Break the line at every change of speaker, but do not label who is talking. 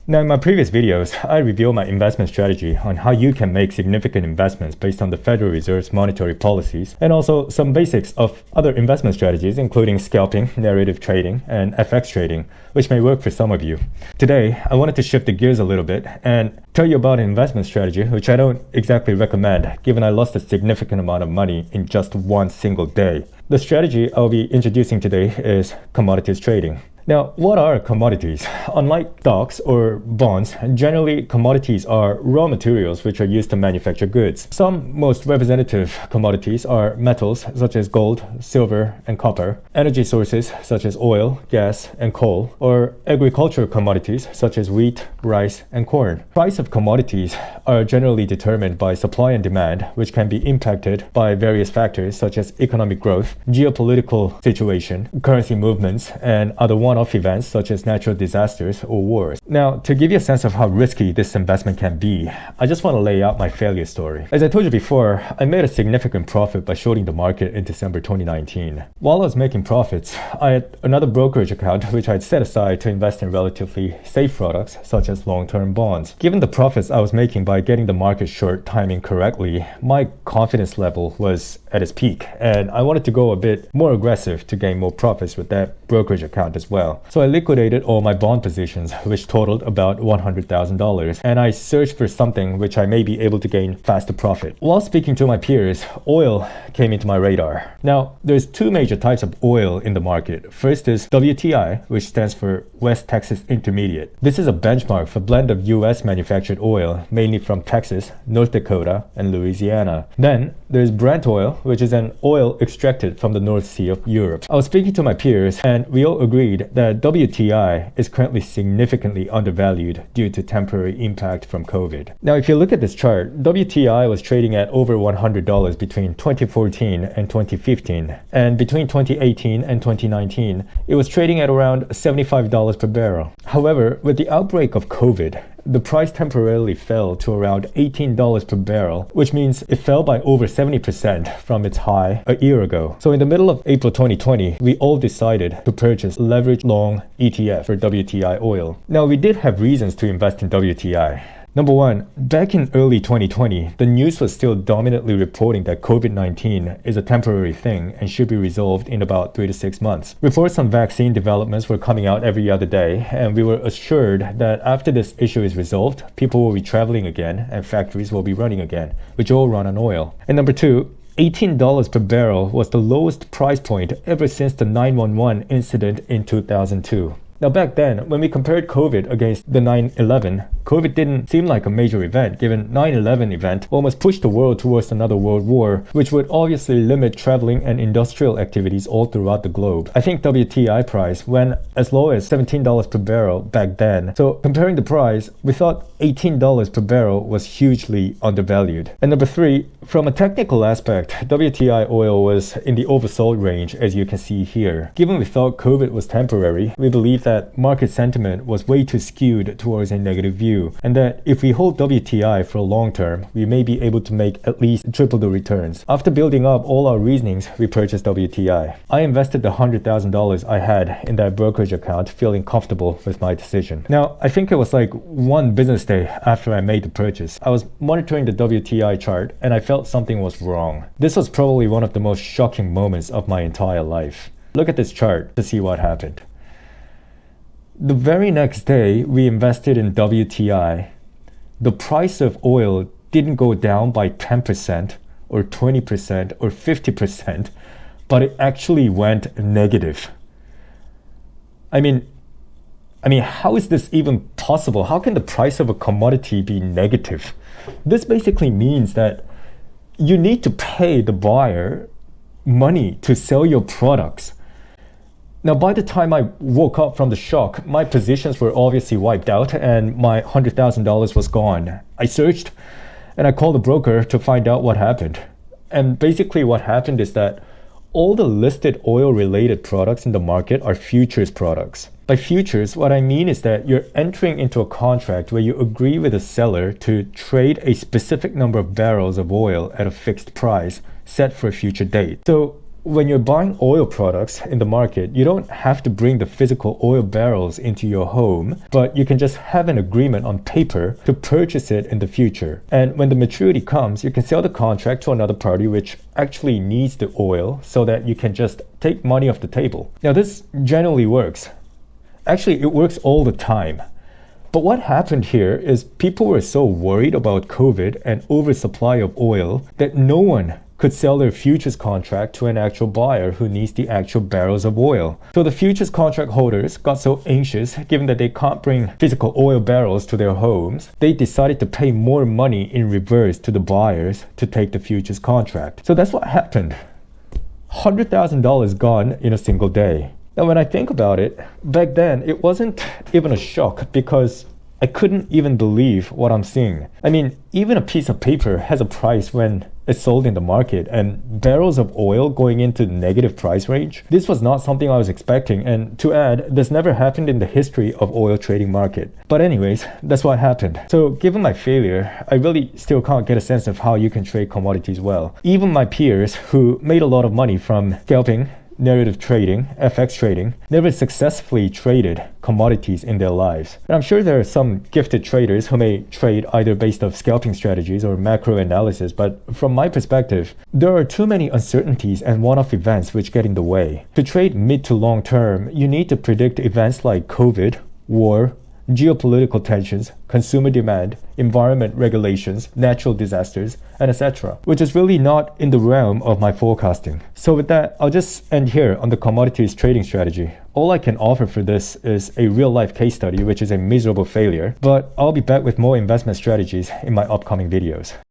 Now, in my previous videos, I revealed my investment strategy on how you can make significant investments based on the Federal Reserve's monetary policies, and also some basics of other investment strategies, including scalping, narrative trading, and FX trading, which may work for some of you. Today, I wanted to shift the gears a little bit and tell you about an investment strategy which I don't exactly recommend, given I lost a significant amount of money in just one single day. The strategy I'll be introducing today is commodities trading. Now, what are commodities? Unlike stocks or bonds, generally commodities are raw materials which are used to manufacture goods. Some most representative commodities are metals such as gold, silver, and copper, energy sources such as oil, gas, and coal, or agricultural commodities such as wheat, rice, and corn. Price of commodities are generally determined by supply and demand, which can be impacted by various factors such as economic growth, geopolitical situation, currency movements, and other one-off events such as natural disasters or wars. Now, to give you a sense of how risky this investment can be, I just want to lay out my failure story. As I told you before, I made a significant profit by shorting the market in December 2019. While I was making profits, I had another brokerage account which I had set aside to invest in relatively safe products such as long-term bonds. Given the profits I was making by getting the market short timing correctly, my confidence level was at its peak, and I wanted to go a bit more aggressive to gain more profits with that brokerage account as well. So I liquidated all my bond positions, which totaled about $100,000, and I searched for something which I may be able to gain faster profit. While speaking to my peers, oil came into my radar. Now, there's two major types of oil in the market. First is WTI, which stands for West Texas Intermediate. This is a benchmark for blend of US manufactured oil, mainly from Texas, North Dakota, and Louisiana. Then there's Brent oil, which is an oil extracted from the North Sea of Europe. I was speaking to my peers, and we all agreed that WTI is currently significantly undervalued due to temporary impact from COVID. Now, if you look at this chart, WTI was trading at over $100 between 2014 and 2015, and between 2018 and 2019, it was trading at around $75 per barrel. However, with the outbreak of COVID, the price temporarily fell to around $18 per barrel, which means it fell by over 70% from its high a year ago. So in the middle of April 2020, we all decided to purchase leverage long ETF for WTI oil. Now, we did have reasons to invest in WTI. Number one, back in early 2020, the news was still dominantly reporting that COVID-19 is a temporary thing and should be resolved in about 3 to 6 months. Reports on vaccine developments were coming out every other day, and we were assured that after this issue is resolved, people will be traveling again and factories will be running again, which all run on oil. And number two, $18 per barrel was the lowest price point ever since the 9/11 incident in 2002. Now, back then, when we compared COVID against the 9/11, COVID didn't seem like a major event, given 9/11 event almost pushed the world towards another world war, which would obviously limit traveling and industrial activities all throughout the globe. I think WTI price went as low as $17 per barrel back then. So comparing the price, we thought $18 per barrel was hugely undervalued. And number three, from a technical aspect, WTI oil was in the oversold range, as you can see here. Given we thought COVID was temporary, we believe that market sentiment was way too skewed towards a negative view, and that if we hold WTI for a long term, we may be able to make at least triple the returns. After building up all our reasonings, we purchased WTI. I invested the $100,000 I had in that brokerage account, feeling comfortable with my decision. Now, I think it was like one business day after I made the purchase. I was monitoring the WTI chart, and I felt something was wrong. This was probably one of the most shocking moments of my entire life. Look at this chart to see what happened. The very next day, we invested in WTI. The price of oil didn't go down by 10% or 20% or 50%, but it actually went negative. I mean, how is this even possible? How can the price of a commodity be negative? This basically means that you need to pay the buyer money to sell your products. Now, by the time I woke up from the shock, my positions were obviously wiped out and my $100,000 was gone. I searched and I called the broker to find out what happened. And basically what happened is that all the listed oil-related products in the market are futures products. By futures, what I mean is that you're entering into a contract where you agree with the seller to trade a specific number of barrels of oil at a fixed price set for a future date. So when you're buying oil products in the market, you don't have to bring the physical oil barrels into your home, but you can just have an agreement on paper to purchase it in the future. And when the maturity comes, you can sell the contract to another party which actually needs the oil so that you can just take money off the table. Now, this generally works. Actually, it works all the time. But what happened here is people were so worried about COVID and oversupply of oil that no one could sell their futures contract to an actual buyer who needs the actual barrels of oil. So the futures contract holders got so anxious, given that they can't bring physical oil barrels to their homes, they decided to pay more money in reverse to the buyers to take the futures contract. So that's what happened. $100,000 gone in a single day. Now, when I think about it, back then, it wasn't even a shock because I couldn't even believe what I'm seeing. I mean, even a piece of paper has a price when it's sold in the market, and barrels of oil going into negative price range. This was not something I was expecting, and to add, this never happened in the history of oil trading market. But anyways, that's what happened. So given my failure, I really still can't get a sense of how you can trade commodities well. Even my peers who made a lot of money from scalping, narrative trading, FX trading, never successfully traded commodities in their lives. And I'm sure there are some gifted traders who may trade either based off scalping strategies or macro analysis, but from my perspective, there are too many uncertainties and one-off events which get in the way. To trade mid to long term, you need to predict events like COVID, war, geopolitical tensions, consumer demand, environment regulations, natural disasters, and etc., which is really not in the realm of my forecasting. So with that, I'll just end here on the commodities trading strategy. All I can offer for this is a real-life case study, which is a miserable failure, but I'll be back with more investment strategies in my upcoming videos.